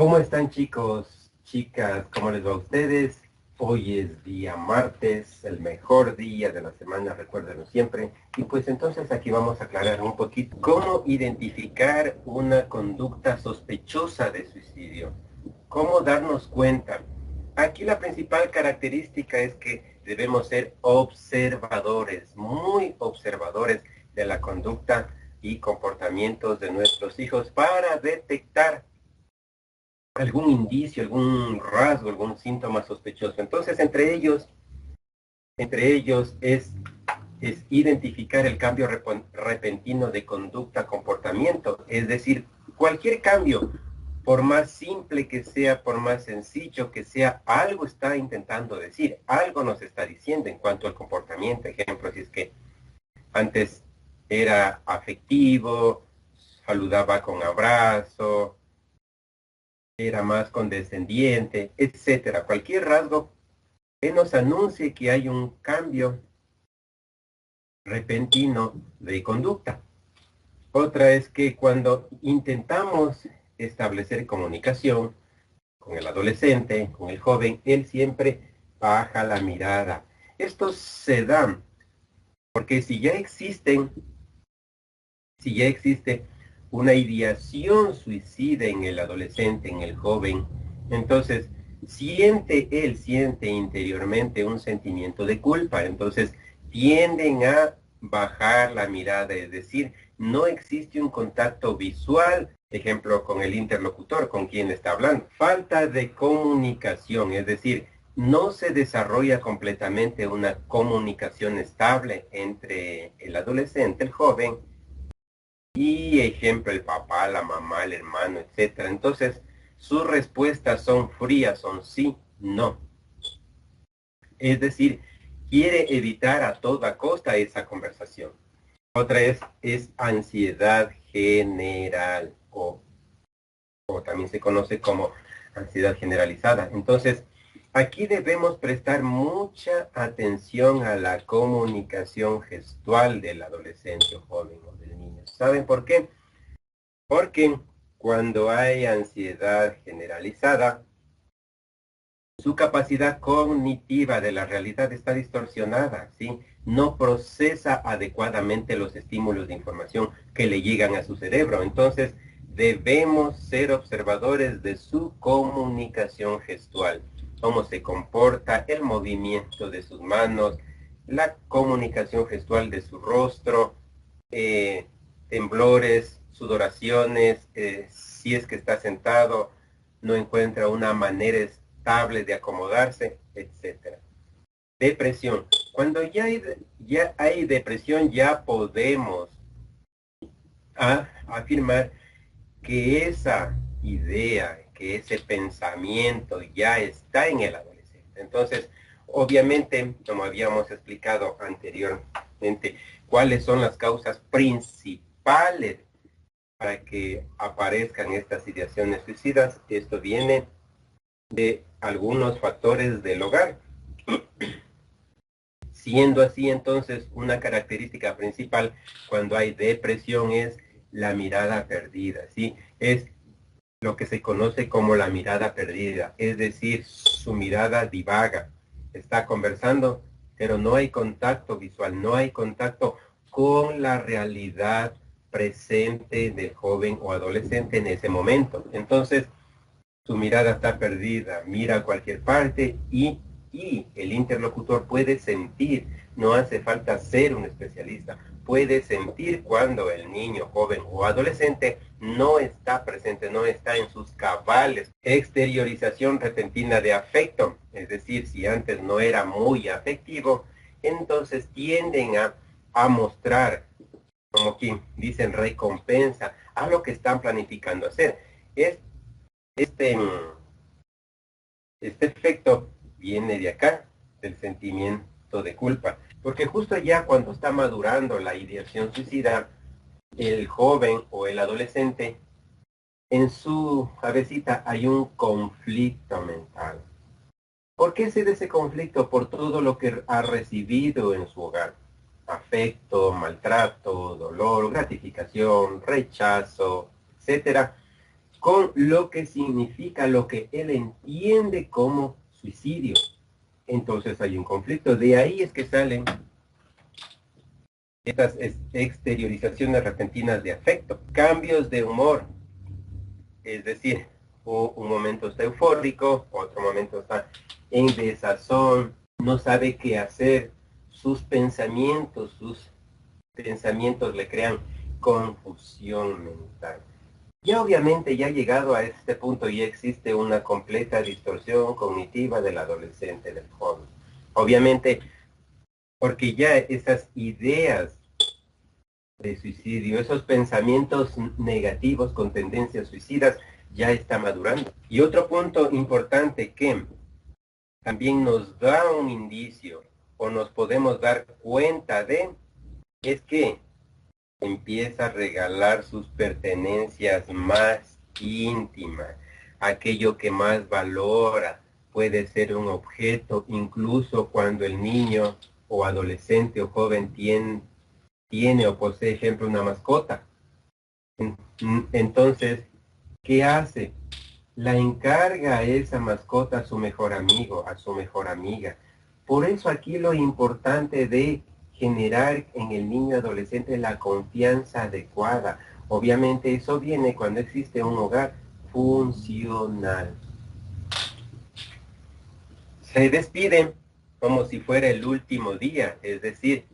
¿Cómo están chicos, chicas? ¿Cómo les va a ustedes? Hoy es día martes, el mejor día de la semana, recuérdenlo siempre. Y pues entonces aquí vamos a aclarar un poquito cómo identificar una conducta sospechosa de suicidio. ¿Cómo darnos cuenta? Aquí la principal característica es que debemos ser observadores, muy observadores de la conducta y comportamientos de nuestros hijos para detectar algún indicio, algún rasgo, algún síntoma sospechoso. Entonces, entre ellos es identificar el cambio repentino de conducta, comportamiento, es decir, cualquier cambio, por más simple que sea, por más sencillo que sea, algo está intentando decir, algo nos está diciendo en cuanto al comportamiento. Ejemplo, si es que antes era afectivo, saludaba con abrazo, era más condescendiente, etcétera. Cualquier rasgo que nos anuncie que hay un cambio repentino de conducta. Otra es que cuando intentamos establecer comunicación con el adolescente, con el joven, él siempre baja la mirada. Esto se da porque si ya existe una ideación suicida en el adolescente, en el joven, entonces él siente interiormente un sentimiento de culpa, entonces tienden a bajar la mirada, es decir, no existe un contacto visual, ejemplo, con el interlocutor, con quien está hablando. Falta de comunicación, es decir, no se desarrolla completamente una comunicación estable entre el adolescente, el joven, y ejemplo, el papá, la mamá, el hermano, etcétera. Entonces, sus respuestas son frías, son sí, no. Es decir, quiere evitar a toda costa esa conversación. Otra es ansiedad general o también se conoce como ansiedad generalizada. Entonces, aquí debemos prestar mucha atención a la comunicación gestual del adolescente o joven o del niño. ¿Saben por qué? Porque cuando hay ansiedad generalizada, su capacidad cognitiva de la realidad está distorsionada, ¿sí? No procesa adecuadamente los estímulos de información que le llegan a su cerebro. Entonces, debemos ser observadores de su comunicación gestual. Cómo se comporta, el movimiento de sus manos, la comunicación gestual de su rostro, temblores, sudoraciones, si es que está sentado, no encuentra una manera estable de acomodarse, etc. Depresión. Cuando ya hay depresión, ya podemos afirmar que esa idea, que ese pensamiento ya está en el adolescente. Entonces, obviamente, como habíamos explicado anteriormente, cuáles son las causas principales para que aparezcan estas ideaciones suicidas. Esto viene de algunos factores del hogar. Siendo así, entonces, una característica principal cuando hay depresión es la mirada perdida, ¿sí? Es lo que se conoce como la mirada perdida, es decir, su mirada divaga, está conversando, pero no hay contacto visual, no hay contacto con la realidad presente del joven o adolescente en ese momento. Entonces, su mirada está perdida, mira a cualquier parte y el interlocutor puede sentir, no hace falta ser un especialista, puede sentir cuando el niño, joven o adolescente no está presente, no está en sus cabales. Exteriorización repentina de afecto, es decir, si antes no era muy afectivo, entonces tienden a mostrar, como quien dicen, recompensa a lo que están planificando hacer. Es este, este efecto viene de acá, del sentimiento de culpa, porque justo ya cuando está madurando la ideación suicida, el joven o el adolescente, en su cabecita hay un conflicto mental. ¿Por qué se da ese conflicto? Por todo lo que ha recibido en su hogar. Afecto, maltrato, dolor, gratificación, rechazo, etcétera. con lo que significa, lo que él entiende como suicidio. Entonces hay un conflicto. De ahí es que salen estas exteriorizaciones repentinas de afecto, cambios de humor, es decir, un momento está eufórico, otro momento está en desazón, no sabe qué hacer, sus pensamientos le crean confusión mental. Ya obviamente ya llegado a este punto ya existe una completa distorsión cognitiva del adolescente, del joven. Obviamente porque ya esas ideas de suicidio, esos pensamientos negativos con tendencias suicidas ya está madurando. Y otro punto importante que también nos da un indicio o nos podemos dar cuenta de es que empieza a regalar sus pertenencias más íntimas, aquello que más valora. Puede ser un objeto, incluso cuando el niño o adolescente o joven tiene o posee, ejemplo, una mascota. Entonces, ¿qué hace? La encarga a esa mascota a su mejor amigo, a su mejor amiga. Por eso aquí lo importante de generar en el niño adolescente la confianza adecuada. Obviamente eso viene cuando existe un hogar funcional. Se despiden como si fuera el último día, es decir,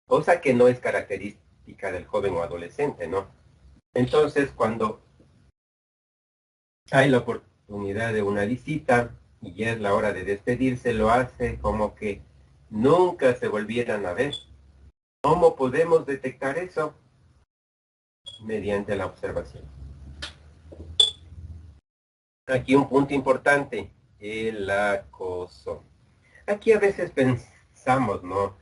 cosa que no es característica del joven o adolescente, ¿no? Entonces, cuando hay la oportunidad de una visita y ya es la hora de despedirse, lo hace como que nunca se volvieran a ver. ¿Cómo podemos detectar eso? Mediante la observación. Aquí un punto importante, el acoso. Aquí a veces pensamos, ¿no?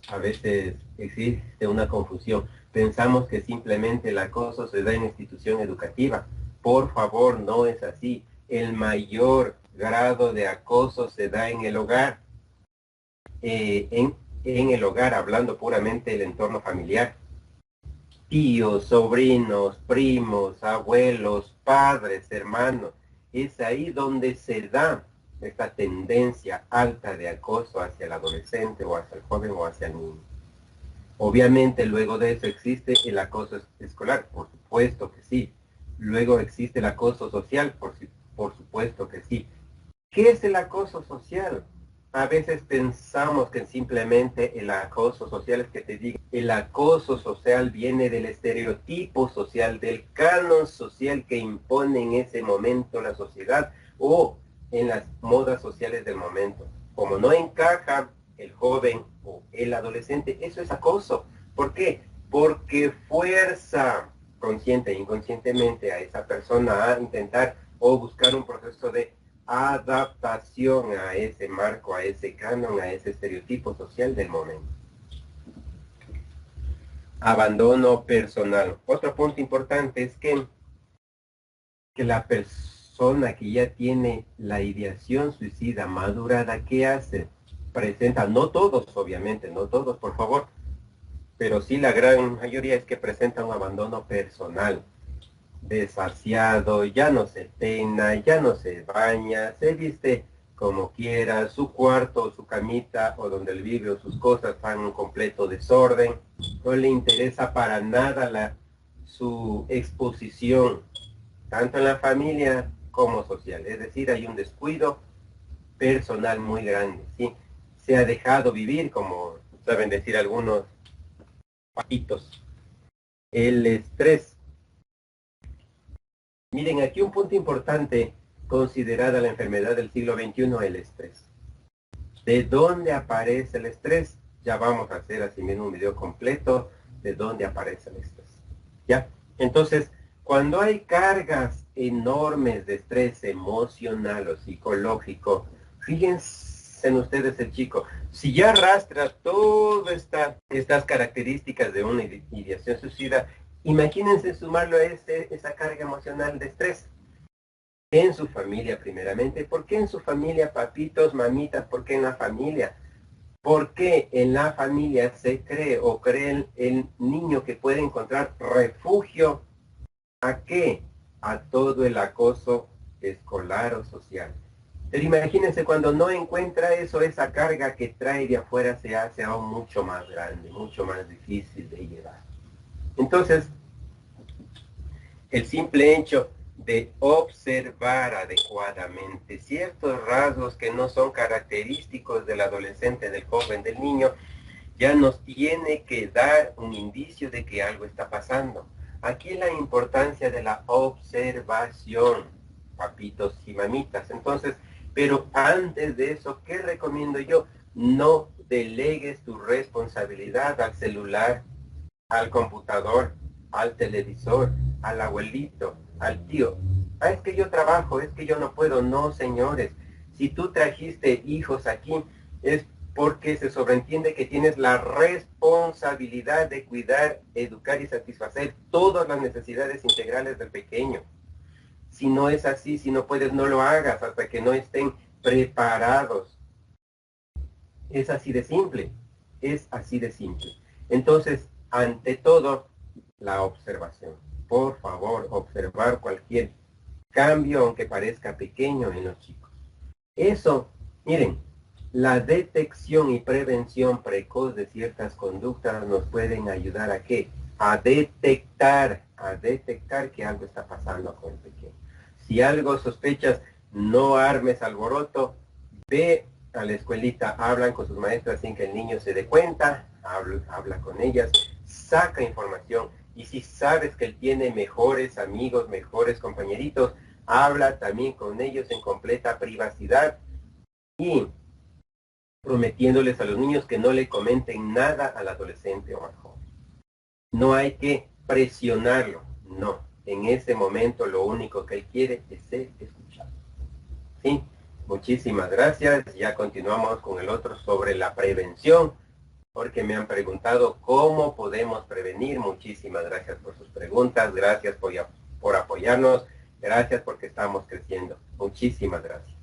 A veces existe una confusión. Pensamos que simplemente el acoso se da en la institución educativa. Por favor, no es así. El mayor grado de acoso se da en el hogar. En el hogar, hablando puramente del entorno familiar. Tíos, sobrinos, primos, abuelos, padres, hermanos. Es ahí donde se da esta tendencia alta de acoso hacia el adolescente o hacia el joven o hacia el niño. Obviamente luego de eso existe el acoso escolar, por supuesto que sí. Luego existe el acoso social, por supuesto que sí. ¿Qué es el acoso social? A veces pensamos que simplemente el acoso social es que te diga, el acoso social viene del estereotipo social, del canon social que impone en ese momento la sociedad o en las modas sociales del momento. Como no encaja el joven o el adolescente, eso es acoso. ¿Por qué? Porque fuerza consciente e inconscientemente a esa persona a intentar o buscar un proceso de adaptación a ese marco, a ese canon, a ese estereotipo social del momento. Abandono personal. Otro punto importante es que la persona que ya tiene la ideación suicida madurada, ¿qué hace? Presenta, no todos obviamente, no todos por favor, pero sí la gran mayoría es que presenta un abandono personal. Desasiado, ya no se peina, ya no se baña, se viste como quiera, su cuarto, su camita o donde él vive o sus cosas están en completo desorden, no le interesa para nada su exposición, tanto en la familia como social, es decir, hay un descuido personal muy grande, ¿sí? Se ha dejado vivir, como saben decir algunos papitos, el estrés. Miren, aquí un punto importante, considerada la enfermedad del siglo XXI, el estrés. ¿De dónde aparece el estrés? Ya vamos a hacer así mismo un video completo de dónde aparece el estrés. ¿Ya? Entonces, cuando hay cargas enormes de estrés emocional o psicológico, fíjense en ustedes el chico, si ya arrastra todas estas características de una ideación suicida, imagínense sumarlo a esa carga emocional de estrés. En su familia primeramente. ¿Por qué en su familia, papitos, mamitas? ¿Por qué en la familia? ¿Por qué en la familia se cree o cree el niño que puede encontrar refugio? ¿A qué? a todo el acoso escolar o social. Pero imagínense cuando no encuentra eso, esa carga que trae de afuera se hace aún mucho más grande, mucho más difícil de llevar. Entonces, el simple hecho de observar adecuadamente ciertos rasgos que no son característicos del adolescente, del joven, del niño, ya nos tiene que dar un indicio de que algo está pasando. Aquí la importancia de la observación, papitos y mamitas. Entonces, pero antes de eso, ¿qué recomiendo yo? No delegues tu responsabilidad al celular, al computador, al televisor, al abuelito, al tío. Ah, es que yo trabajo, es que yo no puedo. No, señores. Si tú trajiste hijos aquí, es porque se sobreentiende que tienes la responsabilidad de cuidar, educar y satisfacer todas las necesidades integrales del pequeño. Si no es así, si no puedes, no lo hagas hasta que no estén preparados. Es así de simple, es así de simple. Entonces, ante todo, la observación. Por favor, observar cualquier cambio, aunque parezca pequeño en los chicos. Eso, miren, la detección y prevención precoz de ciertas conductas nos pueden ayudar a qué? A detectar que algo está pasando con el pequeño. Si algo sospechas, no armes alboroto, ve a la escuelita, hablan con sus maestras sin que el niño se dé cuenta, habla con ellas, saca información, y si sabes que él tiene mejores amigos, mejores compañeritos, habla también con ellos en completa privacidad y prometiéndoles a los niños que no le comenten nada al adolescente o al joven. No hay que presionarlo, no. En ese momento lo único que él quiere es ser escuchado. ¿Sí? Muchísimas gracias. Ya continuamos con el otro sobre la prevención, porque me han preguntado cómo podemos prevenir. Muchísimas gracias por sus preguntas. Gracias por apoyarnos. Gracias porque estamos creciendo. Muchísimas gracias.